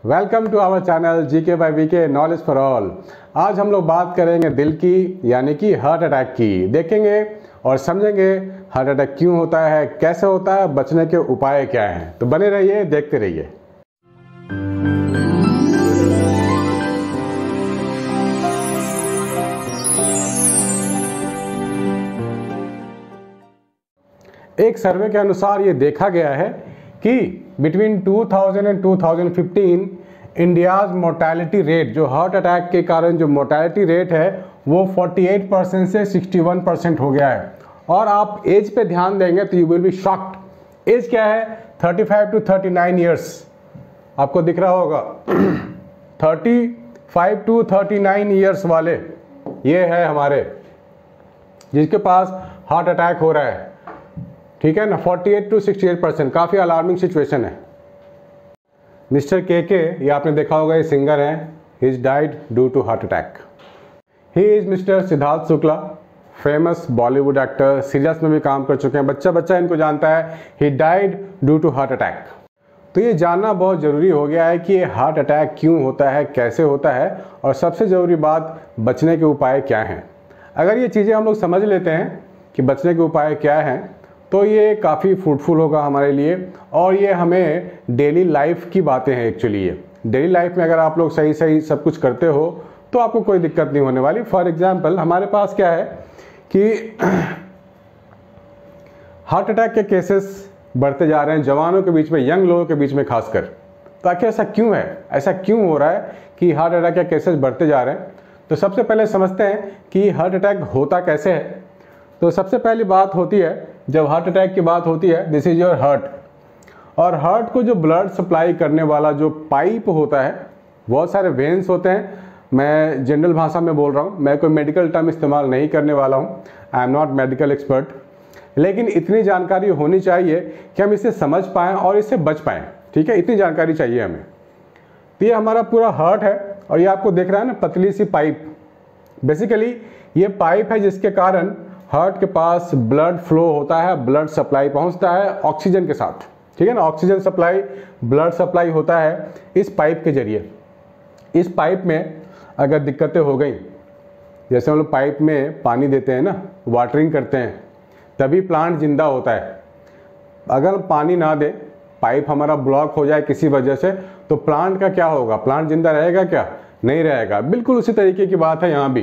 Welcome to our channel GK by VK knowledge for all. आज हम लोग बात करेंगे दिल की यानी कि हार्ट अटैक की। देखेंगे और समझेंगे हार्ट अटैक क्यों होता है, कैसे होता है, बचने के उपाय क्या हैं। तो बने रहिए, देखते रहिए। एक सर्वे के अनुसार ये देखा गया है कि between 2000 and 2015 India's mortality rate, जो हार्ट अटैक के कारण जो मोर्टेलिटी रेट है वो 48% से 61% हो गया है। और आप एज पे ध्यान देंगे तो you will be shocked. Age क्या है? 35 टू 39 ईयर्स। आपको दिख रहा होगा 35 टू 39 ईयर्स वाले ये है हमारे जिसके पास हार्ट अटैक हो रहा है, ठीक है ना। 48 टू 68%, काफ़ी अलार्मिंग सिचुएशन है। मिस्टर के ये आपने देखा होगा, ये सिंगर हैं। He is died due to heart attack. He is mister Siddharth Shukla, famous Bollywood actor, serials में भी काम कर चुके हैं, बच्चा बच्चा इनको जानता है। He died due to heart attack. तो ये जानना बहुत ज़रूरी हो गया है कि ये हार्ट अटैक क्यों होता है, कैसे होता है, और सबसे ज़रूरी बात, बचने के उपाय क्या हैं। अगर ये चीज़ें हम लोग समझ लेते हैं कि बचने के उपाय क्या हैं, तो ये काफ़ी फ्रूटफुल होगा हमारे लिए। और ये हमें डेली लाइफ की बातें हैं एक्चुअली। ये डेली लाइफ में अगर आप लोग सही सही सब कुछ करते हो तो आपको कोई दिक्कत नहीं होने वाली। फॉर एग्जांपल, हमारे पास क्या है कि हार्ट अटैक के केसेस बढ़ते जा रहे हैं जवानों के बीच में, यंग लोगों के बीच में खासकर। तो आखिर ऐसा क्यों है, ऐसा क्यों हो रहा है कि हार्ट अटैक के केसेस बढ़ते जा रहे हैं? तो सबसे पहले समझते हैं कि हार्ट अटैक होता कैसे है। तो सबसे पहली बात होती है, जब हार्ट अटैक की बात होती है, दिस इज योर हार्ट। और हार्ट को जो ब्लड सप्लाई करने वाला जो पाइप होता है, बहुत सारे वेन्स होते हैं। मैं जनरल भाषा में बोल रहा हूँ, मैं कोई मेडिकल टर्म इस्तेमाल नहीं करने वाला हूँ। I am not medical expert, लेकिन इतनी जानकारी होनी चाहिए कि हम इसे समझ पाएँ और इससे बच पाएँ, ठीक है। इतनी जानकारी चाहिए हमें। तो ये हमारा पूरा हार्ट है और ये आपको देख रहा है ना, पतली सी पाइप। बेसिकली ये पाइप है जिसके कारण हार्ट के पास ब्लड फ्लो होता है, ब्लड सप्लाई पहुंचता है ऑक्सीजन के साथ, ठीक है ना। ऑक्सीजन सप्लाई, ब्लड सप्लाई होता है इस पाइप के जरिए। इस पाइप में अगर दिक्कतें हो गई, जैसे हम लोग पाइप में पानी देते हैं ना, वाटरिंग करते हैं, तभी प्लांट जिंदा होता है। अगर पानी ना दें, पाइप हमारा ब्लॉक हो जाए किसी वजह से, तो प्लांट का क्या होगा? प्लांट जिंदा रहेगा क्या? नहीं रहेगा। बिल्कुल उसी तरीके की बात है यहाँ भी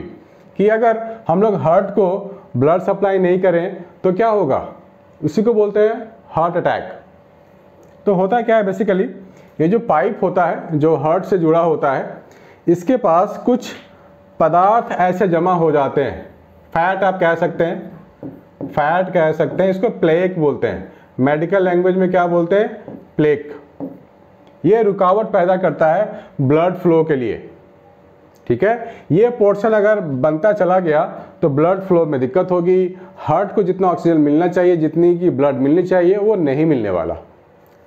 कि अगर हम लोग हार्ट को ब्लड सप्लाई नहीं करें तो क्या होगा? उसी को बोलते हैं हार्ट अटैक। तो होता क्या है बेसिकली, ये जो पाइप होता है जो हार्ट से जुड़ा होता है, इसके पास कुछ पदार्थ ऐसे जमा हो जाते हैं। फैट आप कह सकते हैं, फैट कह सकते हैं, इसको प्लेक बोलते हैं। मेडिकल लैंग्वेज में क्या बोलते हैं? प्लेक। ये रुकावट पैदा करता है ब्लड फ्लो के लिए, ठीक है। ये पोर्शन अगर बनता चला गया तो ब्लड फ्लो में दिक्कत होगी। हार्ट को जितना ऑक्सीजन मिलना चाहिए, जितनी की ब्लड मिलनी चाहिए, वो नहीं मिलने वाला।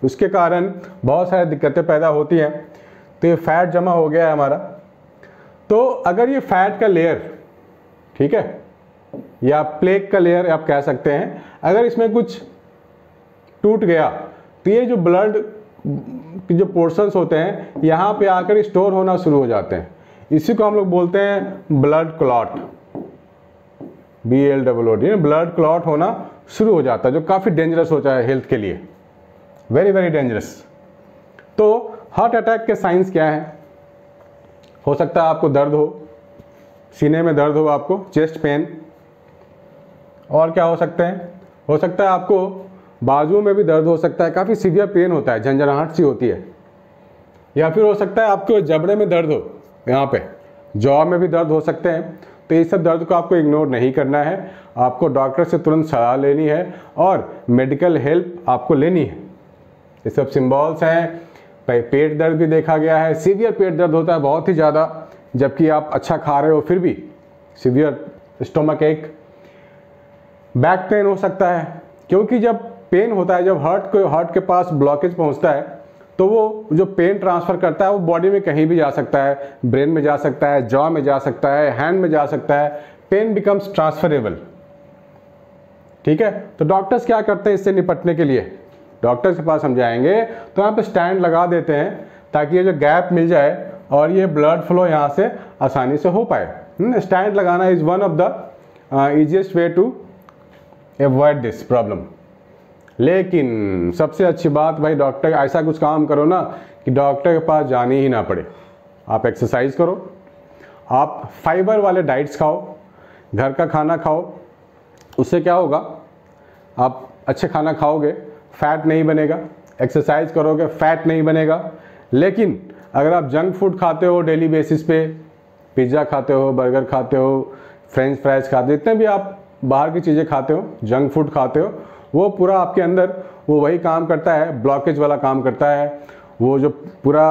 उसके कारण बहुत सारी दिक्कतें पैदा होती हैं। तो ये फैट जमा हो गया है हमारा। तो अगर ये फैट का लेयर, ठीक है, या प्लेक का लेयर आप कह सकते हैं, अगर इसमें कुछ टूट गया तो ये जो ब्लड के जो पोर्शंस होते हैं यहाँ पे आकर स्टोर होना शुरू हो जाते हैं। इसी को हम लोग बोलते हैं blood clot, BLOOD। Blood clot होना शुरू हो जाता है, जो काफ़ी डेंजरस होता है हेल्थ के लिए, वेरी वेरी डेंजरस। तो हार्ट अटैक के साइंस क्या हैं? हो सकता है आपको दर्द हो, सीने में दर्द हो, आपको चेस्ट पेन। और क्या हो सकते हैं? हो सकता है आपको बाजुओं में भी दर्द हो सकता है, काफ़ी सीवियर पेन होता है, झंझनाहट सी होती है। या फिर हो सकता है आपको जबड़े में दर्द हो, यहाँ पे जॉ में भी दर्द हो सकते हैं। तो इस सब दर्द को आपको इग्नोर नहीं करना है, आपको डॉक्टर से तुरंत सलाह लेनी है और मेडिकल हेल्प आपको लेनी है। ये सब सिंबल्स हैं। पेट दर्द भी देखा गया है, सीवियर पेट दर्द होता है बहुत ही ज़्यादा, जबकि आप अच्छा खा रहे हो फिर भी सीवियर स्टोमक एक। बैक पेन हो सकता है, क्योंकि जब पेन होता है, जब हार्ट के पास ब्लॉकेज पहुँचता है, तो वो जो पेन ट्रांसफ़र करता है वो बॉडी में कहीं भी जा सकता है, ब्रेन में जा सकता है, जॉ में जा सकता है, हैंड में जा सकता है। पेन बिकम्स ट्रांसफरेबल, ठीक है। तो डॉक्टर्स क्या करते हैं इससे निपटने के लिए? डॉक्टर्स के पास हम जाएंगे तो यहाँ पे स्टैंड लगा देते हैं ताकि ये जो गैप मिल जाए और ये ब्लड फ्लो यहाँ से आसानी से हो पाए। स्टैंड लगाना is one of the easiest way to avoid this problem. लेकिन सबसे अच्छी बात भाई, डॉक्टर ऐसा कुछ काम करो ना कि डॉक्टर के पास जाने ही ना पड़े। आप एक्सरसाइज करो, आप फाइबर वाले डाइट्स खाओ, घर का खाना खाओ। उससे क्या होगा, आप अच्छे खाना खाओगे, फैट नहीं बनेगा, एक्सरसाइज करोगे, फैट नहीं बनेगा। लेकिन अगर आप जंक फूड खाते हो डेली बेसिस पे, पिज़्ज़ा खाते हो, बर्गर खाते हो, फ्रेंच फ्राइज खाते हो, जितने भी आप बाहर की चीज़ें खाते हो, जंक फूड खाते हो, वो पूरा आपके अंदर वो वही काम करता है, ब्लॉकेज वाला काम करता है। वो जो पूरा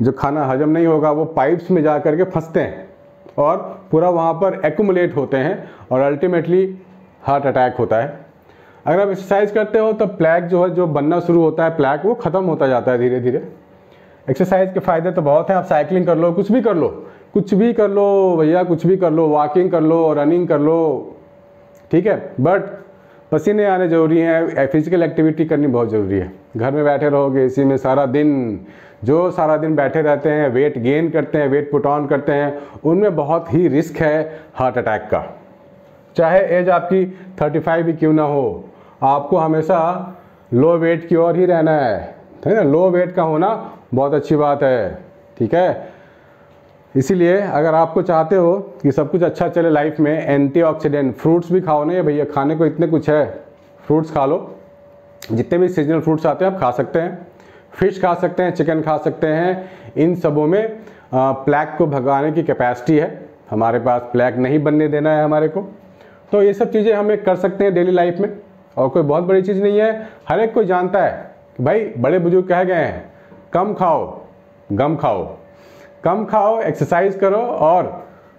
जो खाना हजम नहीं होगा वो पाइप्स में जा कर के फंसते हैं और पूरा वहाँ पर एक्यूमुलेट होते हैं और अल्टीमेटली हार्ट अटैक होता है। अगर आप एक्सरसाइज करते हो तो प्लैक जो है, जो बनना शुरू होता है प्लैक, वो ख़त्म होता जाता है धीरे धीरे। एक्सरसाइज के फ़ायदे तो बहुत हैं। आप साइकिलिंग कर लो, कुछ भी कर लो, कुछ भी कर लो भैया, कुछ भी कर लो, वॉकिंग कर लो, रनिंग कर लो, ठीक है। बट पसीने आने ज़रूरी हैं, फिजिकल एक्टिविटी करनी बहुत ज़रूरी है। घर में बैठे रहोगे इसी में सारा दिन, जो सारा दिन बैठे रहते हैं, वेट गेन करते हैं, वेट पुट ऑन करते हैं, उनमें बहुत ही रिस्क है हार्ट अटैक का। चाहे एज आपकी 35 भी क्यों ना हो, आपको हमेशा लो वेट की ओर ही रहना है ना। लो वेट का होना बहुत अच्छी बात है, ठीक है। इसीलिए अगर आपको चाहते हो कि सब कुछ अच्छा चले लाइफ में, एंटीऑक्सीडेंट फ्रूट्स भी खाओ ना भैया, खाने को इतने कुछ है। फ्रूट्स खा लो, जितने भी सीजनल फ्रूट्स आते हैं आप खा सकते हैं। फिश खा सकते हैं, चिकन खा सकते हैं। इन सबों में प्लैक को भगाने की कैपेसिटी है। हमारे पास प्लैक नहीं बनने देना है हमारे को। तो ये सब चीज़ें हम कर सकते हैं डेली लाइफ में, और कोई बहुत बड़ी चीज़ नहीं है। हर एक कोई जानता है कि भाई बड़े बुजुर्ग कह गए हैं, कम खाओ गम खाओ, कम खाओ, एक्सरसाइज करो और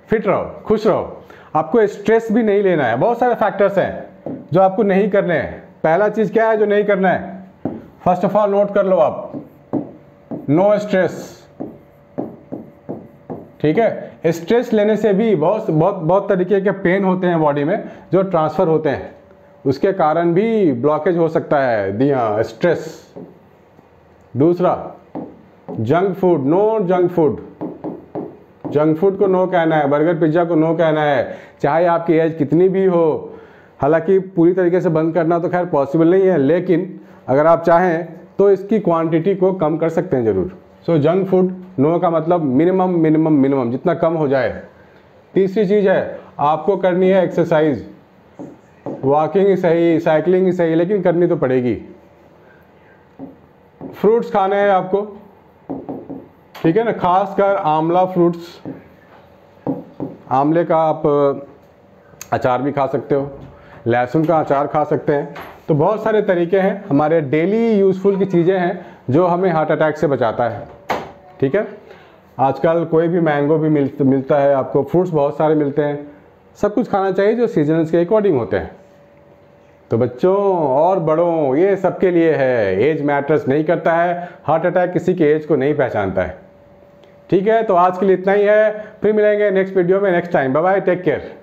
फिट रहो, खुश रहो। आपको स्ट्रेस भी नहीं लेना है। बहुत सारे फैक्टर्स हैं जो आपको नहीं करने हैं। पहला चीज़ क्या है जो नहीं करना है, फर्स्ट ऑफ ऑल नोट कर लो आप, नो स्ट्रेस, ठीक है। स्ट्रेस लेने से भी बहुत तरीके के पेन होते हैं बॉडी में जो ट्रांसफ़र होते हैं, उसके कारण भी ब्लॉकेज हो सकता है, हाँ स्ट्रेस। दूसरा, junk food, no junk food. Junk food को नो कहना है, बर्गर पिज्ज़ा को नो कहना है, चाहे आपकी एज कितनी भी हो। हालांकि पूरी तरीके से बंद करना तो खैर पॉसिबल नहीं है, लेकिन अगर आप चाहें तो इसकी क्वांटिटी को कम कर सकते हैं ज़रूर। सो जंक फूड नो का मतलब मिनिमम मिनिमम मिनिमम, जितना कम हो जाए। तीसरी चीज़ है, आपको करनी है एक्सरसाइज, वॉकिंग ही सही, साइकिलिंग ही सही, लेकिन करनी तो पड़ेगी। फ्रूट्स खाने हैं आपको, ठीक है ना, खासकर आंवला फ्रूट्स। आंवले का आप अचार भी खा सकते हो, लहसुन का अचार खा सकते हैं। तो बहुत सारे तरीके हैं, हमारे डेली यूज़फुल की चीज़ें हैं जो हमें हार्ट अटैक से बचाता है, ठीक है। आजकल कोई भी मैंगो भी मिलता है आपको, फ्रूट्स बहुत सारे मिलते हैं। सब कुछ खाना चाहिए जो सीजन्स के अकॉर्डिंग होते हैं। तो बच्चों और बड़ों, ये सबके लिए है। एज मैटर्स नहीं करता है, हार्ट अटैक किसी के एज को नहीं पहचानता है, ठीक है। तो आज के लिए इतना ही है, फिर मिलेंगे नेक्स्ट वीडियो में next time. Bye bye, take care.